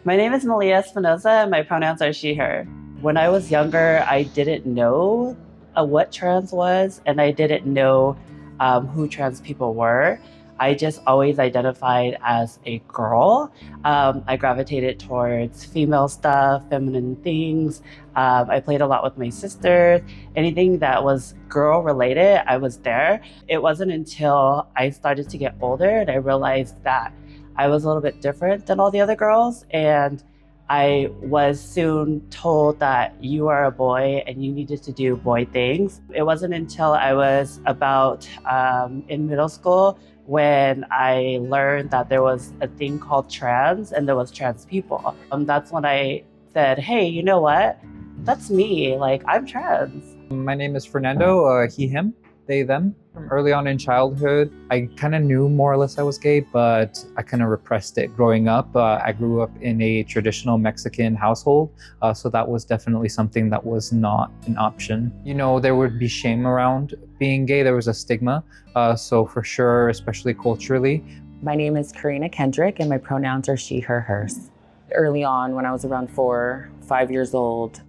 My name is Maliyah Espinoza, and my pronouns are she, her. When I was younger, I didn't know what trans was, and I didn't know who trans people were. I just always identified as a girl. I gravitated towards female stuff, feminine things. I played a lot with my sisters. Anything that was girl related, I was there. It wasn't until I started to get older and I realized that I was a little bit different than all the other girls. And I was soon told that you are a boy and you needed to do boy things. It wasn't until I was about in middle school when I learned that there was a thing called trans and there was trans people. That's when I said, hey, you know what? That's me, like I'm trans. My name is Fernando, he, him, they, them. From early on in childhood, I kind of knew more or less I was gay, but I kind of repressed it growing up. I grew up in a traditional Mexican household, so that was definitely something that was not an option. You know, there would be shame around being gay. There was a stigma, so for sure, especially culturally. My name is Karina Kendrick, and my pronouns are she, her, hers. Early on, when I was around 4, 5 years old,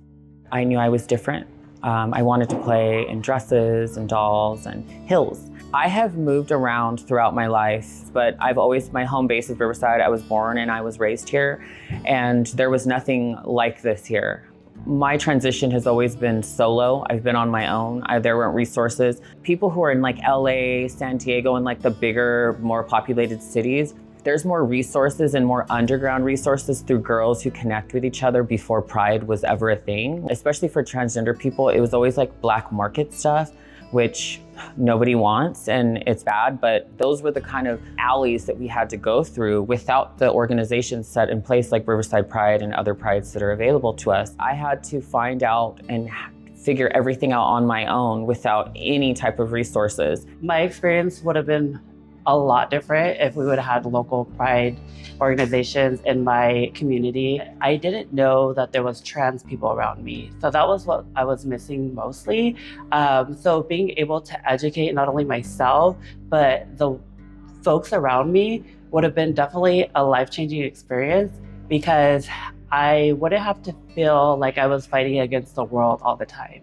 I knew I was different. I wanted to play in dresses and dolls and hills. I have moved around throughout my life, but my home base is Riverside. I was born and I was raised here, and there was nothing like this here. My transition has always been solo. I've been on my own. There weren't resources. People who are in like LA, San Diego, and like the bigger, more populated cities, there's more resources and more underground resources through girls who connect with each other before Pride was ever a thing. Especially for transgender people, it was always like black market stuff, which nobody wants and it's bad, but those were the kind of alleys that we had to go through without the organizations set in place like Riverside Pride and other prides that are available to us. I had to find out and figure everything out on my own without any type of resources. My experience would have been a lot different if we would have had local pride organizations in my community. I didn't know that there was trans people around me. So that was what I was missing mostly. So being able to educate not only myself, but the folks around me would have been definitely a life-changing experience because I wouldn't have to feel like I was fighting against the world all the time.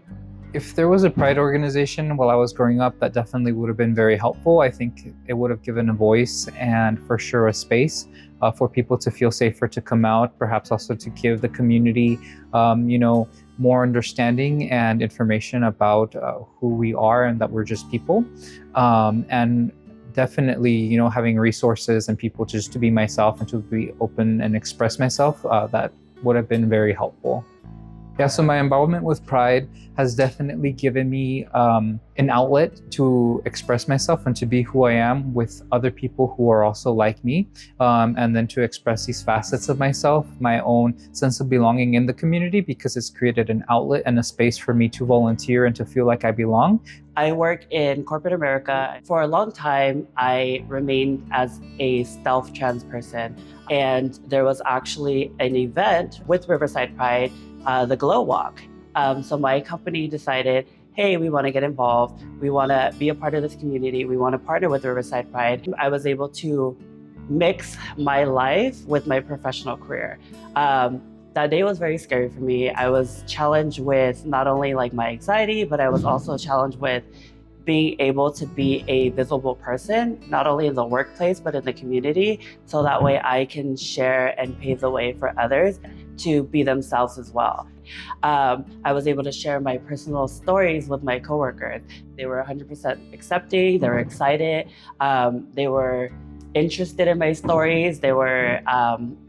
If there was a pride organization while I was growing up, that definitely would have been very helpful. I think it would have given a voice and for sure a space for people to feel safer to come out, perhaps also to give the community, more understanding and information about who we are and that we're just people. And definitely, having resources and people just to be myself and to be open and express myself, that would have been very helpful. Yeah, so my involvement with Pride has definitely given me an outlet to express myself and to be who I am with other people who are also like me, and then to express these facets of myself, my own sense of belonging in the community, because it's created an outlet and a space for me to volunteer and to feel like I belong. I work in corporate America. For a long time, I remained as a stealth trans person, and there was actually an event with Riverside Pride, the Glow Walk. So my company decided, hey, we want to get involved. We want to be a part of this community. We want to partner with Riverside Pride. I was able to mix my life with my professional career. That day was very scary for me. I was challenged with not only like my anxiety, but I was also challenged with being able to be a visible person, not only in the workplace, but in the community. So that way I can share and pave the way for others to be themselves as well. I was able to share my personal stories with my coworkers. They were 100% accepting, they were excited, they were interested in my stories, they were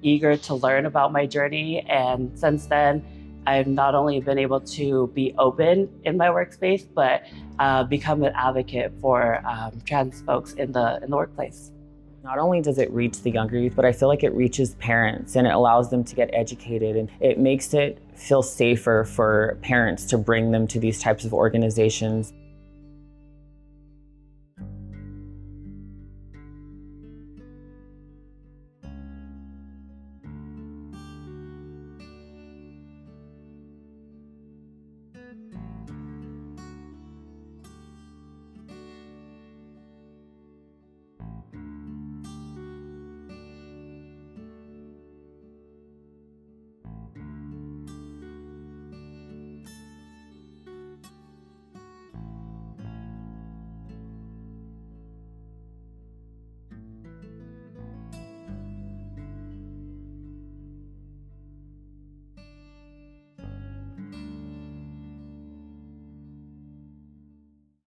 eager to learn about my journey. And since then, I've not only been able to be open in my workspace, but become an advocate for trans folks in the workplace. Not only does it reach the younger youth, but I feel like it reaches parents and it allows them to get educated, and it makes it feel safer for parents to bring them to these types of organizations.